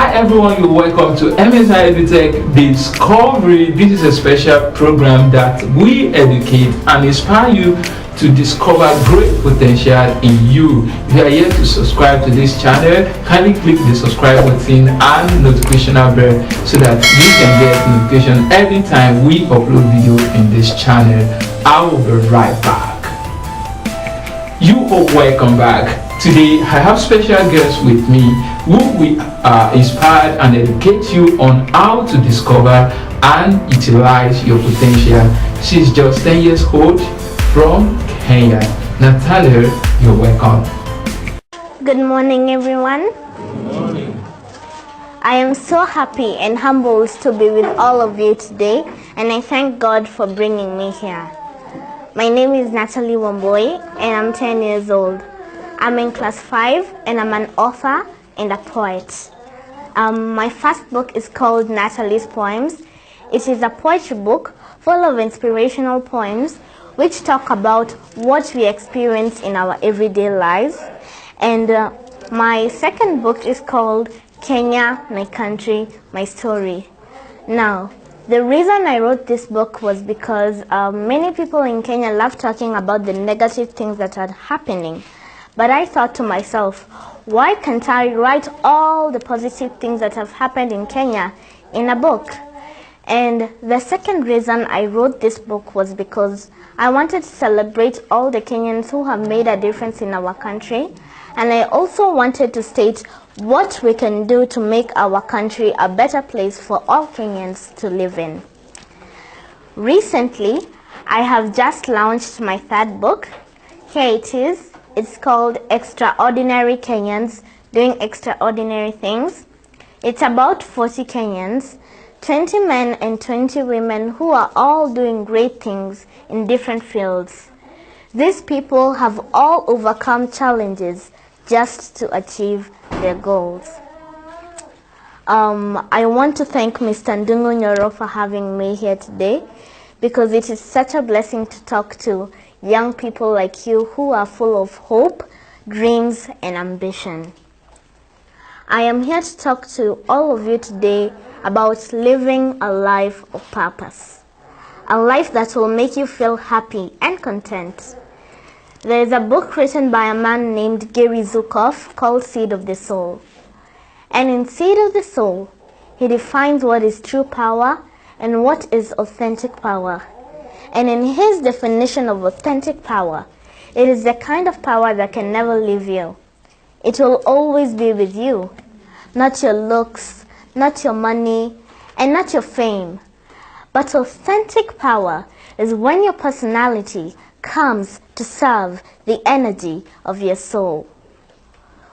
Hi everyone, you're welcome to MSI Edutech Discovery. This is a special program that we educate and inspire you to discover great potential in you. If you are yet to subscribe to this channel, kindly click the subscribe button and notification bell so that you can get notification every time we upload video in this channel. I will be right back. You are welcome back. Today I have special guests with me who will inspire and educate you on how to discover and utilize your potential. She's just 10 years old from Kenya. Natalia, you're welcome. Good morning, everyone. Good morning. I am so happy and humbled to be with all of you today, and I thank God for bringing me here. My name is Natalie Wamboi, and I'm 10 years old. I'm in class 5, and I'm an author and a poet. My first book is called Natalie's Poems. It is a poetry book full of inspirational poems which talk about what we experience in our everyday lives. And my second book is called Kenya, My Country, My Story. Now, the reason I wrote this book was because many people in Kenya love talking about the negative things that are happening. But I thought to myself, why can't I write all the positive things that have happened in Kenya in a book? And the second reason I wrote this book was because I wanted to celebrate all the Kenyans who have made a difference in our country. And I also wanted to state what we can do to make our country a better place for all Kenyans to live in. Recently, I have just launched my third book. Here it is. It's called Extraordinary Kenyans Doing Extraordinary Things. It's about 40 Kenyans, 20 men and 20 women who are all doing great things in different fields. These people have all overcome challenges just to achieve their goals. I want to thank Mr. Ndungu Nyoro for having me here today, because it is such a blessing to talk to young people like you who are full of hope, dreams, and ambition. I am here to talk to all of you today about living a life of purpose, a life that will make you feel happy and content. There is a book written by a man named Gary Zukav called Seed of the Soul. And in Seed of the Soul, he defines what is true power and what is authentic power. And in his definition of authentic power, it is the kind of power that can never leave you. It will always be with you. Not your looks, not your money, and not your fame. But authentic power is when your personality comes to serve the energy of your soul.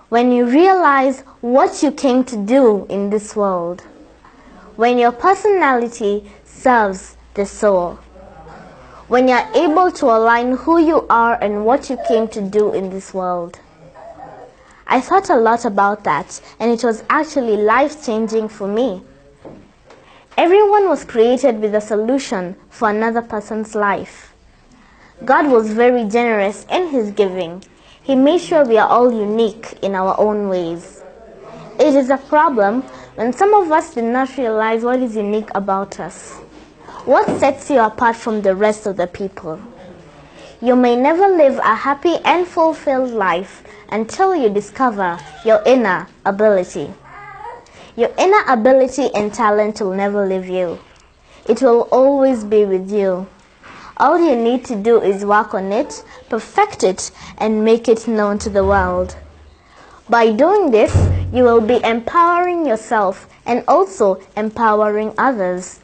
When you realize what you came to do in this world. When your personality serves the soul. When you're able to align who you are and what you came to do in this world. I thought a lot about that, and it was actually life-changing for me. Everyone was created with a solution for another person's life. God was very generous in his giving. He made sure we are all unique in our own ways. It is a problem when some of us do not realize what is unique about us. What sets you apart from the rest of the people? You may never live a happy and fulfilled life until you discover your inner ability. Your inner ability and talent will never leave you. It will always be with you. All you need to do is work on it, perfect it, and make it known to the world. By doing this, you will be empowering yourself and also empowering others.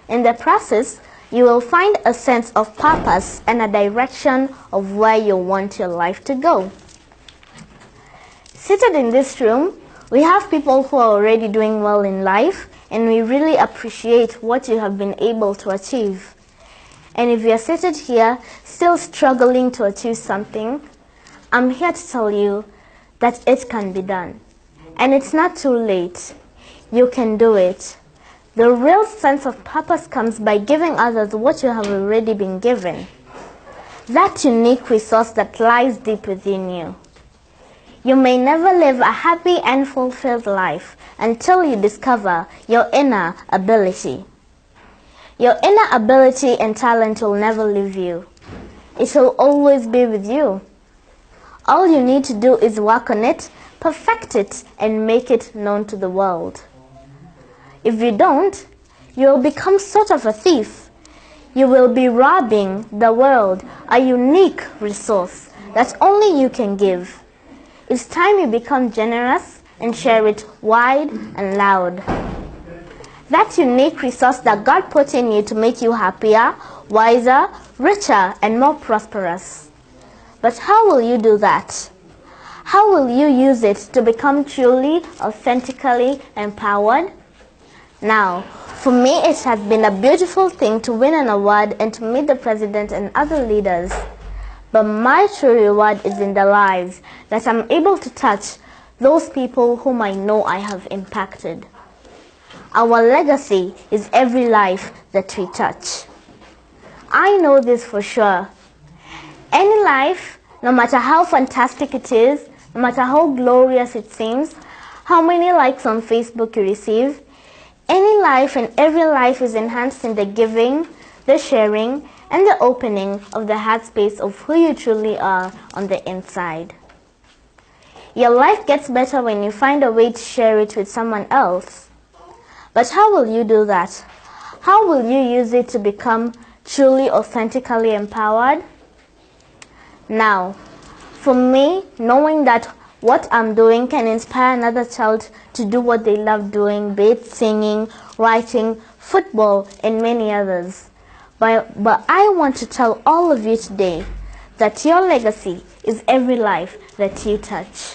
In the process, you will find a sense of purpose and a direction of where you want your life to go. Seated in this room, we have people who are already doing well in life, and we really appreciate what you have been able to achieve. And if you are seated here, still struggling to achieve something, I'm here to tell you that it can be done. And it's not too late. You can do it. The real sense of purpose comes by giving others what you have already been given. That unique resource that lies deep within you. You may never live a happy and fulfilled life until you discover your inner ability. Your inner ability and talent will never leave you. It will always be with you. All you need to do is work on it, perfect it, and make it known to the world. If you don't, you will become sort of a thief. You will be robbing the world a unique resource that only you can give. It's time you become generous and share it wide and loud. That unique resource that God put in you to make you happier, wiser, richer, and more prosperous. But how will you do that? How will you use it to become truly, authentically empowered? Now, for me, it has been a beautiful thing to win an award and to meet the president and other leaders. But my true reward is in the lives that I'm able to touch, those people whom I know I have impacted. Our legacy is every life that we touch. I know this for sure. Any life, no matter how fantastic it is, no matter how glorious it seems, how many likes on Facebook you receive, any life and every life is enhanced in the giving, the sharing, and the opening of the heart space of who you truly are on the inside. Your life gets better when you find a way to share it with someone else. But how will you do that? How will you use it to become truly, authentically empowered? Now, for me, knowing that what I'm doing can inspire another child to do what they love doing, be it singing, writing, football, and many others. But I want to tell all of you today that your legacy is every life that you touch.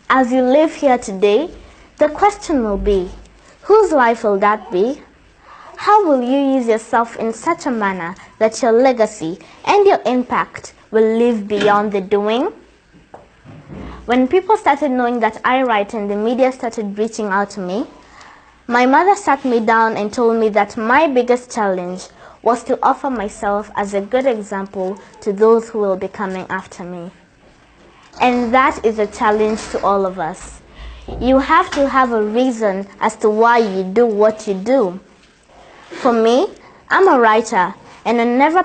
As you live here today, the question will be, whose life will that be? How will you use yourself in such a manner that your legacy and your impact will live beyond the doing? When people started knowing that I write and the media started reaching out to me, my mother sat me down and told me that my biggest challenge was to offer myself as a good example to those who will be coming after me. And that is a challenge to all of us. You have to have a reason as to why you do what you do. For me, I'm a writer, and whenever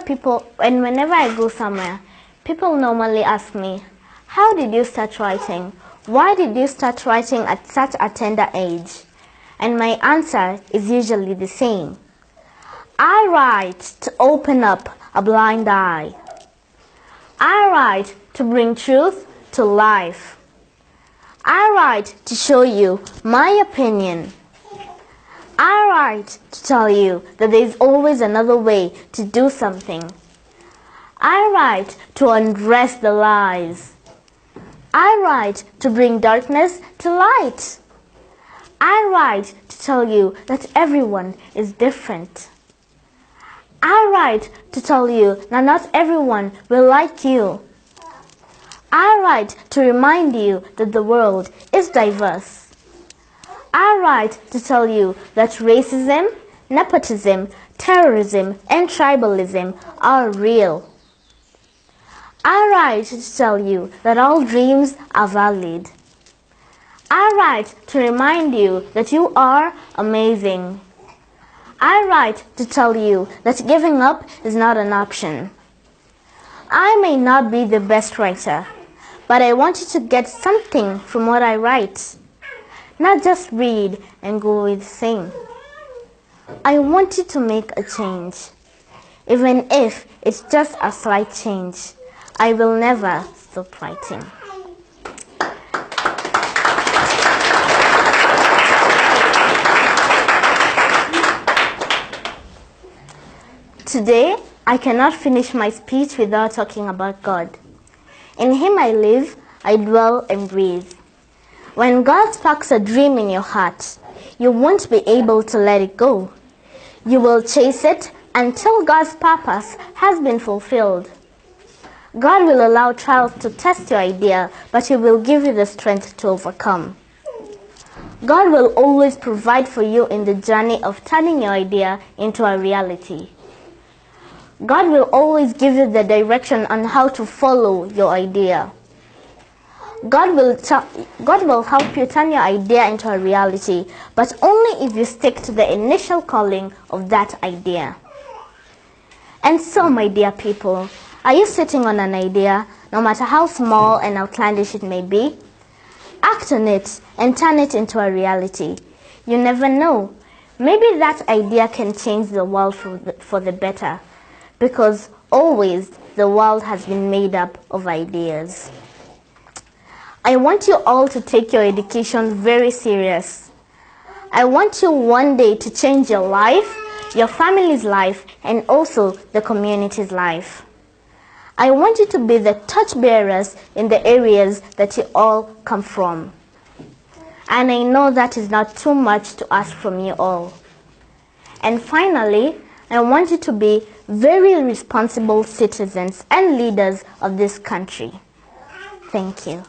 I go somewhere, people normally ask me, how did you start writing? Why did you start writing at such a tender age? And my answer is usually the same. I write to open up a blind eye. I write to bring truth to life. I write to show you my opinion. I write to tell you that there is always another way to do something. I write to undress the lies. I write to bring darkness to light. I write to tell you that everyone is different. I write to tell you that not everyone will like you. I write to remind you that the world is diverse. I write to tell you that racism, nepotism, terrorism, and tribalism are real. I write to tell you that all dreams are valid. I write to remind you that you are amazing. I write to tell you that giving up is not an option. I may not be the best writer, but I want you to get something from what I write. Not just read and go away the same. I want you to make a change. Even if it's just a slight change, I will never stop writing. Today, I cannot finish my speech without talking about God. In Him I live, I dwell and breathe. When God sparks a dream in your heart, you won't be able to let it go. You will chase it until God's purpose has been fulfilled. God will allow trials to test your idea, but He will give you the strength to overcome. God will always provide for you in the journey of turning your idea into a reality. God will always give you the direction on how to follow your idea. God will help you turn your idea into a reality, but only if you stick to the initial calling of that idea. And so, my dear people, are you sitting on an idea, no matter how small and outlandish it may be? Act on it and turn it into a reality. You never know. Maybe that idea can change the world for the better, because always the world has been made up of ideas. I want you all to take your education very serious. I want you one day to change your life, your family's life, and also the community's life. I want you to be the torchbearers in the areas that you all come from. And I know that is not too much to ask from you all. And finally, I want you to be very responsible citizens and leaders of this country. Thank you.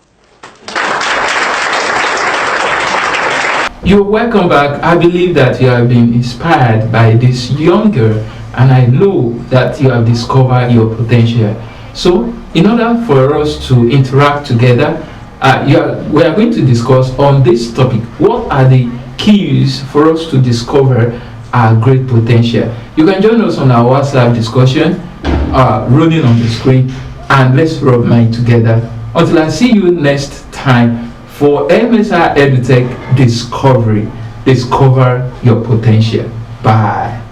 You're welcome back. I believe that you have been inspired by this young girl, and I know that you have discovered your potential. So, in order for us to interact together, we are going to discuss on this topic, what are the keys for us to discover our great potential. You can join us on our WhatsApp discussion, running on the screen, and let's rub minds together. Until I see you next time for MSI Edutech Discovery. Discover your potential. Bye.